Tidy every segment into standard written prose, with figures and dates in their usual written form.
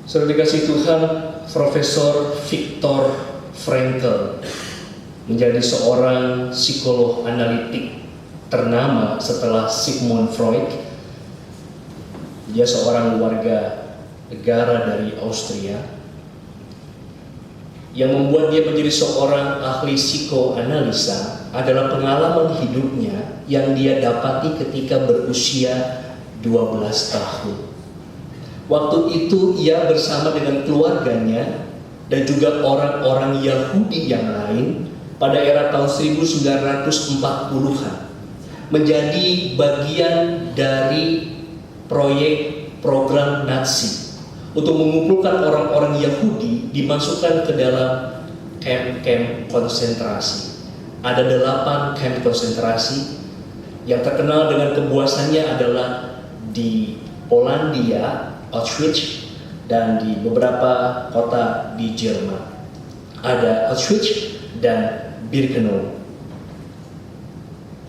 Saudara dikasih Tuhan, Profesor Viktor Frankl menjadi seorang psikolog analitik ternama setelah Sigmund Freud. Dia seorang warga negara dari Austria. Yang membuat dia menjadi seorang ahli psikoanalisa adalah pengalaman hidupnya yang dia dapati ketika berusia 12 tahun. Waktu itu ia bersama dengan keluarganya dan juga orang-orang Yahudi yang lain pada era tahun 1940-an menjadi bagian dari proyek program Nazi untuk mengumpulkan orang-orang Yahudi dimasukkan ke dalam kamp-kamp konsentrasi. Ada 8 kamp konsentrasi. Yang terkenal dengan kebuasannya adalah di Polandia, Auschwitz, dan di beberapa kota di Jerman. Ada Auschwitz dan Birkenau.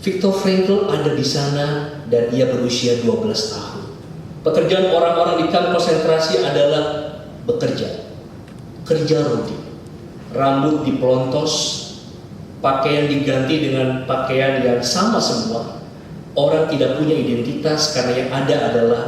Viktor Frankl ada di sana dan ia berusia 12 tahun. Pekerjaan orang-orang di kamp konsentrasi adalah bekerja. Kerja rodi. Rambut dipelontos, pakaian diganti dengan pakaian yang sama semua. Orang tidak punya identitas karena yang ada adalah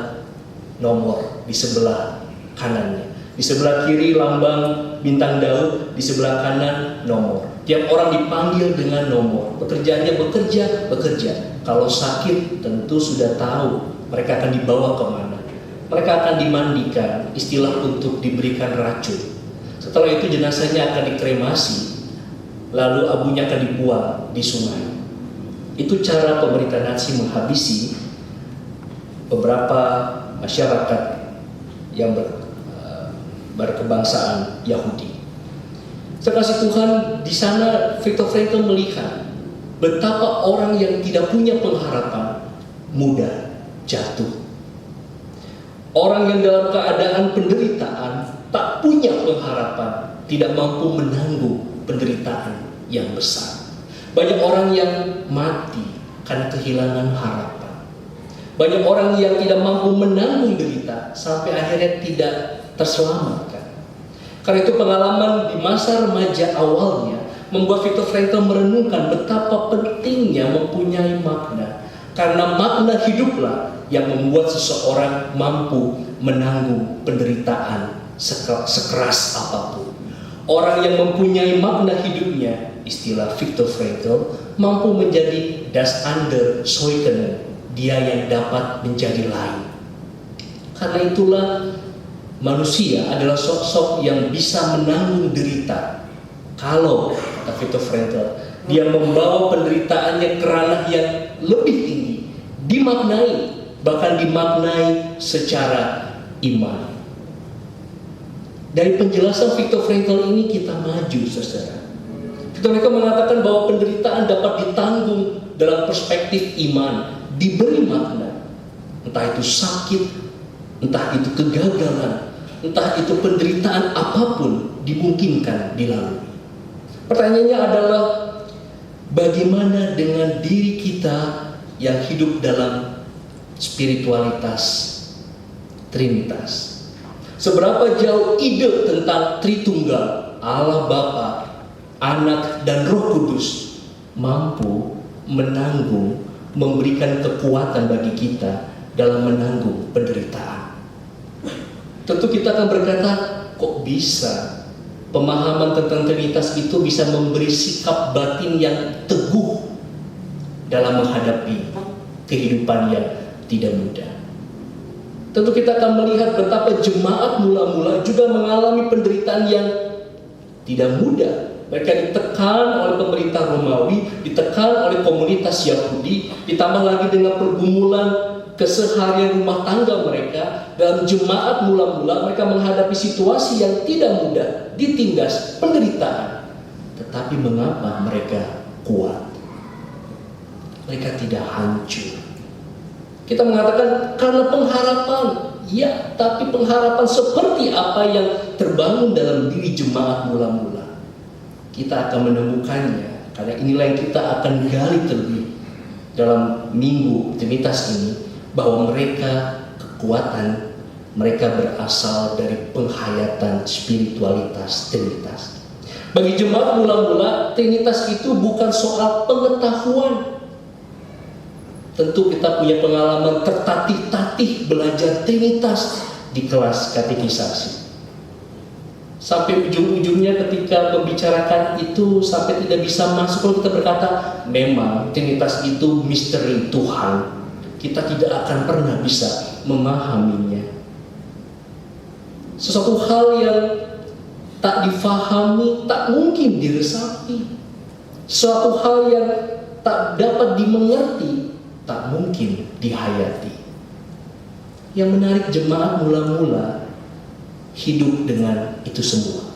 nomor di sebelah kanannya. Di sebelah kiri lambang bintang Daud, di sebelah kanan nomor. Tiap orang dipanggil dengan nomor. Pekerjaannya bekerja. Kalau sakit tentu sudah tahu mereka akan dibawa kemana. Mereka akan dimandikan, istilah untuk diberikan racun. Setelah itu jenazahnya akan dikremasi, lalu abunya akan dibuang di sungai. Itu cara pemerintah Nazi menghabisi beberapa masyarakat yang berkebangsaan Yahudi. Sekasih Tuhan, di sana Viktor Frankl melihat betapa orang yang tidak punya pengharapan mudah jatuh. Orang yang dalam keadaan penderitaan tak punya pengharapan, tidak mampu menanggung penderitaan yang besar. Banyak orang yang mati karena kehilangan harapan. Banyak orang yang tidak mampu menanggung derita sampai akhirnya tidak terselamatkan. Karena itu pengalaman di masa remaja awalnya membuat Viktor Frankl merenungkan betapa pentingnya mempunyai makna. Karena makna hiduplah yang membuat seseorang mampu menanggung penderitaan sekeras apapun. Orang yang mempunyai makna hidupnya, istilah Viktor Frankl, mampu menjadi das andere Zeugenen, dia yang dapat menjadi lain. Karena itulah manusia adalah sosok yang bisa menanggung derita. Kalau, kata Viktor Frankl, dia membawa penderitaannya ke ranah yang lebih tinggi, dimaknai, bahkan dimaknai secara iman. Dari penjelasan Viktor Frankl ini kita maju, saudara. Viktor Frankl mengatakan bahwa penderitaan dapat ditanggung dalam perspektif iman, diberi makna. Entah itu sakit, entah itu kegagalan, entah itu penderitaan apapun dimungkinkan dilalui. Pertanyaannya adalah bagaimana dengan diri kita yang hidup dalam spiritualitas Trinitas? Seberapa jauh ide tentang Tritunggal, Allah Bapa, Anak, dan Roh Kudus mampu menanggung, memberikan kekuatan bagi kita dalam menanggung penderitaan? Tentu kita akan berkata, kok bisa pemahaman tentang Trinitas itu bisa memberi sikap batin yang teguh dalam menghadapi kehidupan yang tidak mudah. Tentu kita akan melihat betapa jemaat mula-mula juga mengalami penderitaan yang tidak mudah. Mereka ditekan oleh pemerintah Romawi, ditekan oleh komunitas Yahudi, ditambah lagi dengan pergumulan keseharian rumah tangga mereka. Dalam jemaat mula-mula mereka menghadapi situasi yang tidak mudah, ditindas, penderitaan. Tetapi mengapa mereka kuat? Mereka tidak hancur. Kita mengatakan karena pengharapan. Ya, tapi pengharapan seperti apa yang terbangun dalam diri jemaat mula-mula? Kita akan menemukannya, karena inilah yang kita akan gali terlebih dalam minggu Trinitas ini, bahwa mereka kekuatan Mereka berasal dari penghayatan spiritualitas Trinitas. Bagi jemaat mula-mula, Trinitas itu bukan soal pengetahuan. Tentu kita punya pengalaman tertatih-tatih belajar Trinitas di kelas katekisasi. Sampai ujung-ujungnya ketika membicarakan itu sampai tidak bisa masuk kalau kita berkata, memang Trinitas itu misteri Tuhan. Kita tidak akan pernah bisa memahaminya. Sesuatu hal yang tak difahami, tak mungkin diresapi. Suatu hal yang tak dapat dimengerti, tak mungkin dihayati. Yang menarik jemaat mula-mula hidup dengan itu semua.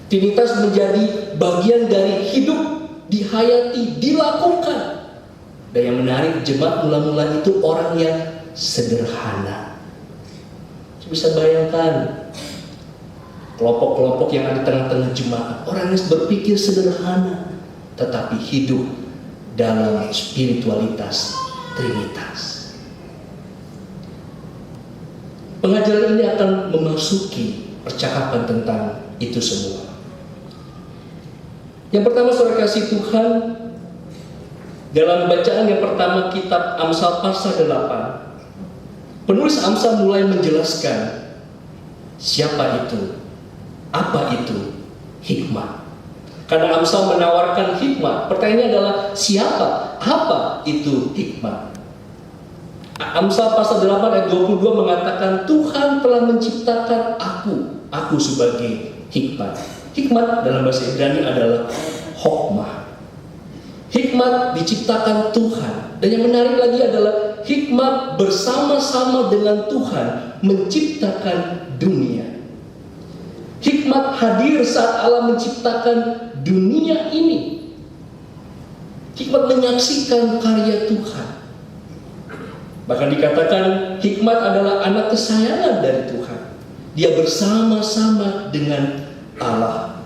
Trinitas menjadi bagian dari hidup, dihayati, dilakukan. Dan yang menarik jemaat mula-mula itu orang yang sederhana. Bisa bayangkan kelompok-kelompok yang ada di tengah-tengah jemaat, orang yang berpikir sederhana tetapi hidup dalam spiritualitas Trinitas. Pengajaran ini akan memasuki percakapan tentang itu semua. Yang pertama, saudara kasih Tuhan, dalam bacaan yang pertama kitab Amsal pasal 8, penulis Amsal mulai menjelaskan siapa itu, apa itu hikmat. Karena Amsal menawarkan hikmat, pertanyaannya adalah siapa, apa itu hikmat. Amsal pasal 8 ayat 22 mengatakan Tuhan telah menciptakan aku sebagai hikmat. Hikmat dalam bahasa Ibrani adalah hokmah. Hikmat diciptakan Tuhan. Dan yang menarik lagi adalah hikmat bersama-sama dengan Tuhan menciptakan dunia. Hikmat hadir saat Allah menciptakan dunia ini. Hikmat menyaksikan karya Tuhan. Bahkan dikatakan hikmat adalah anak kesayangan dari Tuhan. Dia bersama-sama dengan Allah.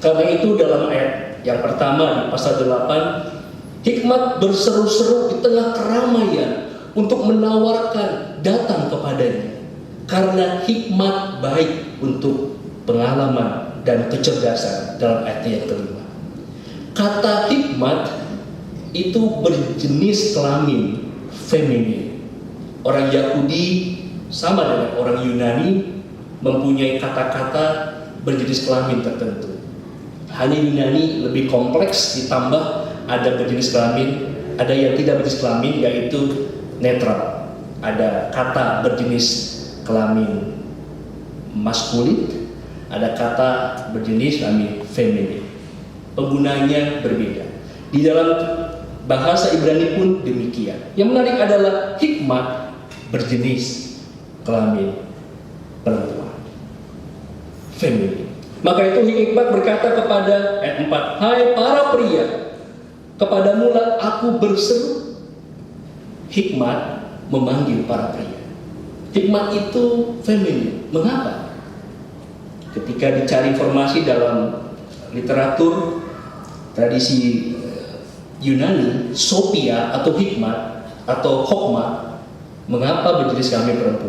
Karena itu dalam ayat yang pertama di pasal 8, hikmat berseru-seru di tengah keramaian untuk menawarkan datang kepadanya. Karena hikmat baik untuk pengalaman dan kecerdasan dalam ayat yang kelima. Kata hikmat itu berjenis kelamin feminin. Orang Yahudi sama dengan orang Yunani mempunyai kata-kata berjenis kelamin tertentu. Hanya Yunani lebih kompleks, ditambah ada berjenis kelamin, ada yang tidak berjenis kelamin yaitu netral. Ada kata berjenis kelamin maskulin, ada kata berjenis kelamin feminin. Penggunanya berbeda. Di dalam bahasa Ibrani pun demikian. Yang menarik adalah hikmat berjenis kelamin perempuan, feminin. Maka itu hikmat berkata kepada ayat 4, hai para pria, kepadamulah aku berseru. Hikmat memanggil para pria. Hikmat itu feminin. Mengapa? Ketika dicari informasi dalam literatur tradisi Yunani, Sophia atau hikmat atau hokmah, mengapa berjenis kelamin perempuan?